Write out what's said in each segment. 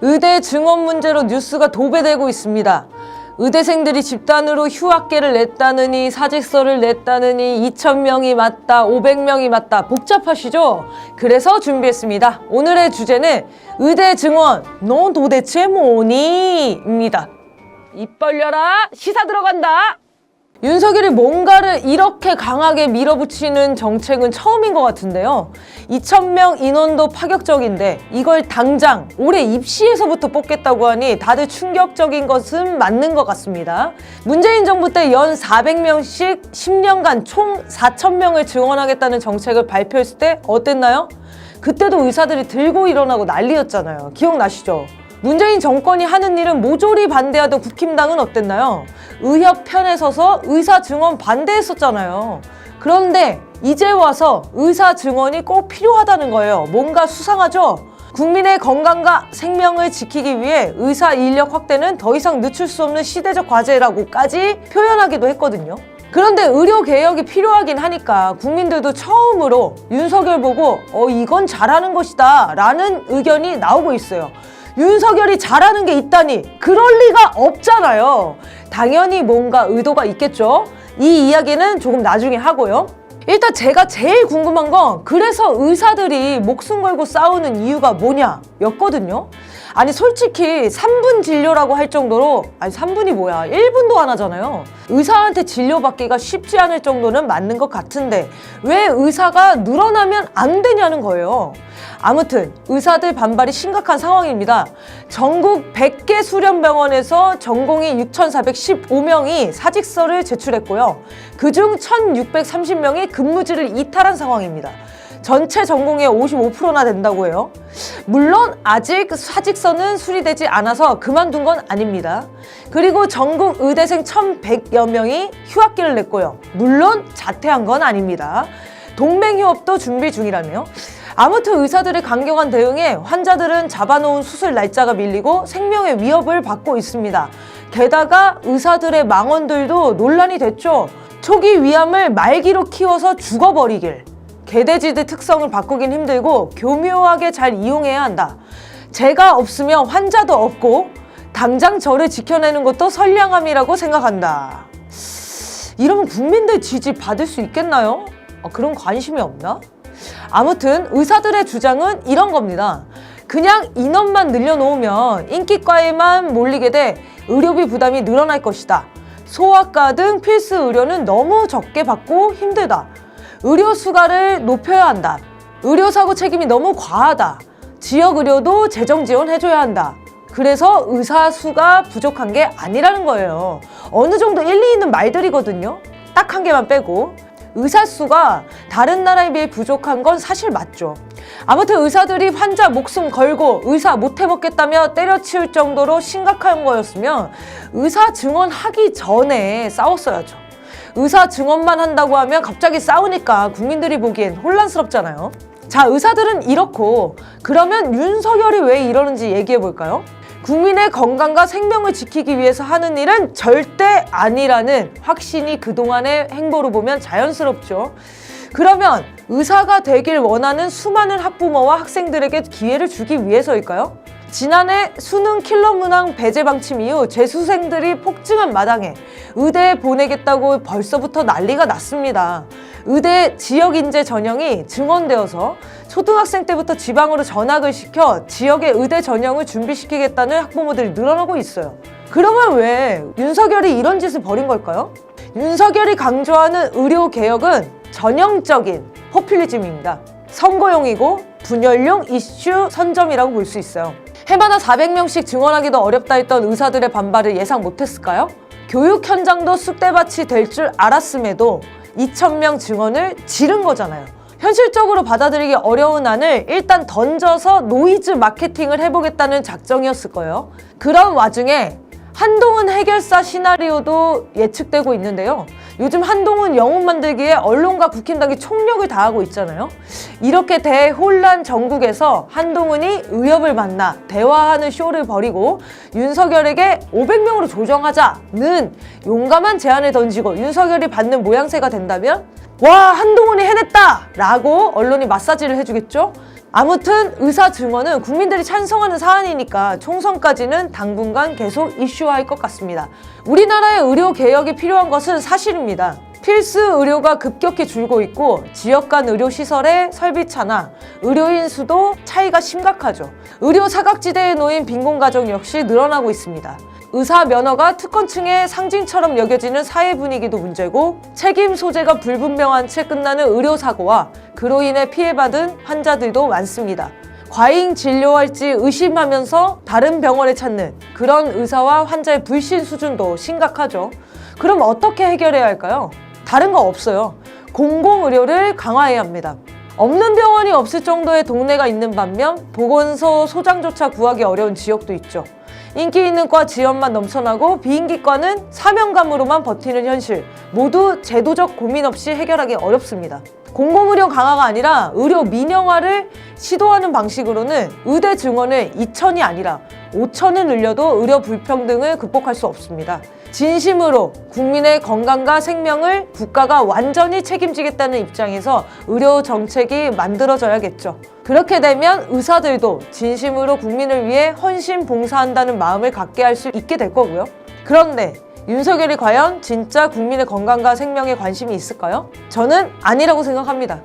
의대 증원 문제로 뉴스가 도배되고 있습니다. 의대생들이 집단으로 휴학계를 냈다느니 사직서를 냈다느니 2,000명이 맞다 500명이 맞다 복잡하시죠? 그래서 준비했습니다. 오늘의 주제는 의대 증원 너 도대체 뭐니? 입니다. 입 벌려라 시사 들어간다. 윤석열이 뭔가를 이렇게 강하게 밀어붙이는 정책은 처음인 것 같은데요. 2,000명 인원도 파격적인데 이걸 당장 올해 입시에서부터 뽑겠다고 하니 다들 충격적인 것은 맞는 것 같습니다. 문재인 정부 때 연 400명씩 10년간 총 4,000명을 증원하겠다는 정책을 발표했을 때 어땠나요? 그때도 의사들이 들고 일어나고 난리였잖아요. 기억나시죠? 문재인 정권이 하는 일은 모조리 반대하던 국힘당은 어땠나요? 의협 편에 서서 의사 증원 반대했었잖아요. 그런데 이제 와서 의사 증원이 꼭 필요하다는 거예요. 뭔가 수상하죠? 국민의 건강과 생명을 지키기 위해 의사 인력 확대는 더 이상 늦출 수 없는 시대적 과제라고까지 표현하기도 했거든요. 그런데 의료개혁이 필요하긴 하니까 국민들도 처음으로 윤석열 보고 이건 잘하는 것이다 라는 의견이 나오고 있어요. 윤석열이 잘하는 게 있다니 그럴 리가 없잖아요. 당연히 뭔가 의도가 있겠죠. 이 이야기는 조금 나중에 하고요. 일단 제가 제일 궁금한 건 그래서 의사들이 목숨 걸고 싸우는 이유가 뭐냐 였거든요. 아니 솔직히 3분 진료라고 할 정도로 3분이 뭐야 1분도 안 하잖아요. 의사한테 진료받기가 쉽지 않을 정도는 맞는 것 같은데 왜 의사가 늘어나면 안 되냐는 거예요. 아무튼 의사들 반발이 심각한 상황입니다. 전국 100개 수련병원에서 전공의 6,415명이 사직서를 제출했고요. 그중 1,630명이 근무지를 이탈한 상황입니다. 전체 전공의 55%나 된다고 해요. 물론 아직 사직서는 수리되지 않아서 그만둔 건 아닙니다. 그리고 전국 의대생 1,100여 명이 휴학기를 냈고요. 물론 자퇴한 건 아닙니다. 동맹휴업도 준비 중이라네요. 아무튼 의사들의 강경한 대응에 환자들은 잡아놓은 수술 날짜가 밀리고 생명의 위협을 받고 있습니다. 게다가 의사들의 망언들도 논란이 됐죠. 초기 위암을 말기로 키워서 죽어버리길. 개돼지들 특성을 바꾸긴 힘들고 교묘하게 잘 이용해야 한다. 제가 없으면 환자도 없고 당장 저를 지켜내는 것도 선량함이라고 생각한다. 이러면 국민들 지지 받을 수 있겠나요? 그런 관심이 없나? 아무튼 의사들의 주장은 이런 겁니다. 그냥 인원만 늘려놓으면 인기과에만 몰리게 돼 의료비 부담이 늘어날 것이다. 소아과 등 필수 의료는 너무 적게 받고 힘들다. 의료 수가를 높여야 한다. 의료사고 책임이 너무 과하다. 지역의료도 재정 지원해줘야 한다. 그래서 의사 수가 부족한 게 아니라는 거예요. 어느 정도 일리 있는 말들이거든요. 딱 한 개만 빼고. 의사 수가 다른 나라에 비해 부족한 건 사실 맞죠. 아무튼 의사들이 환자 목숨 걸고 의사 못 해먹겠다며 때려치울 정도로 심각한 거였으면 의사 증언하기 전에 싸웠어야죠. 의사 증언만 한다고 하면 갑자기 싸우니까 국민들이 보기엔 혼란스럽잖아요. 자, 의사들은 이렇고 그러면 윤석열이 왜 이러는지 얘기해 볼까요? 국민의 건강과 생명을 지키기 위해서 하는 일은 절대 아니라는 확신이 그동안의 행보로 보면 자연스럽죠. 그러면 의사가 되길 원하는 수많은 학부모와 학생들에게 기회를 주기 위해서일까요? 지난해 수능 킬러 문항 배제 방침 이후 재수생들이 폭증한 마당에 의대에 보내겠다고 벌써부터 난리가 났습니다. 의대 지역 인재 전형이 증원되어서 초등학생 때부터 지방으로 전학을 시켜 지역의 의대 전형을 준비시키겠다는 학부모들이 늘어나고 있어요. 그러면 왜 윤석열이 이런 짓을 벌인 걸까요? 윤석열이 강조하는 의료개혁은 전형적인 포퓰리즘입니다. 선거용이고 분열용 이슈 선점이라고 볼 수 있어요. 해마다 400명씩 증원하기도 어렵다 했던 의사들의 반발을 예상 못했을까요? 교육 현장도 쑥대밭이 될 줄 알았음에도 2,000명 증원을 지른 거잖아요. 현실적으로 받아들이기 어려운 안을 일단 던져서 노이즈 마케팅을 해보겠다는 작정이었을 거예요. 그런 와중에 한동훈 해결사 시나리오도 예측되고 있는데요. 요즘 한동훈 영웅 만들기에 언론과 국힘당이 총력을 다하고 있잖아요. 이렇게 대혼란 전국에서 한동훈이 의협을 만나 대화하는 쇼를 벌이고 윤석열에게 500명으로 조정하자는 용감한 제안을 던지고 윤석열이 받는 모양새가 된다면 와, 한동훈이 해냈다! 라고 언론이 마사지를 해주겠죠? 아무튼 의사 증원은 국민들이 찬성하는 사안이니까 총선까지는 당분간 계속 이슈화할 것 같습니다. 우리나라의 의료 개혁이 필요한 것은 사실입니다. 필수 의료가 급격히 줄고 있고 지역 간 의료 시설의 설비차나 의료인 수도 차이가 심각하죠. 의료 사각지대에 놓인 빈곤 가정 역시 늘어나고 있습니다. 의사 면허가 특권층의 상징처럼 여겨지는 사회 분위기도 문제고 책임 소재가 불분명한 채 끝나는 의료사고와 그로 인해 피해받은 환자들도 많습니다. 과잉 진료할지 의심하면서 다른 병원에 찾는 그런 의사와 환자의 불신 수준도 심각하죠. 그럼 어떻게 해결해야 할까요? 다른 거 없어요. 공공의료를 강화해야 합니다. 없는 병원이 없을 정도의 동네가 있는 반면 보건소 소장조차 구하기 어려운 지역도 있죠. 인기 있는 과 지원만 넘쳐나고 비인기과는 사명감으로만 버티는 현실, 모두 제도적 고민 없이 해결하기 어렵습니다. 공공의료 강화가 아니라 의료 민영화를 시도하는 방식으로는 의대 증원을 2,000이 아니라 5,000을 늘려도 의료 불평등을 극복할 수 없습니다. 진심으로 국민의 건강과 생명을 국가가 완전히 책임지겠다는 입장에서 의료 정책이 만들어져야겠죠. 그렇게 되면 의사들도 진심으로 국민을 위해 헌신 봉사한다는 마음을 갖게 할 수 있게 될 거고요. 그런데 윤석열이 과연 진짜 국민의 건강과 생명에 관심이 있을까요? 저는 아니라고 생각합니다.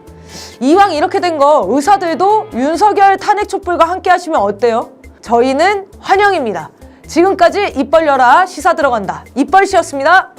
이왕 이렇게 된 거 의사들도 윤석열 탄핵 촛불과 함께 하시면 어때요? 저희는 환영입니다. 지금까지 입 벌려라 시사 들어간다. 입벌씨였습니다.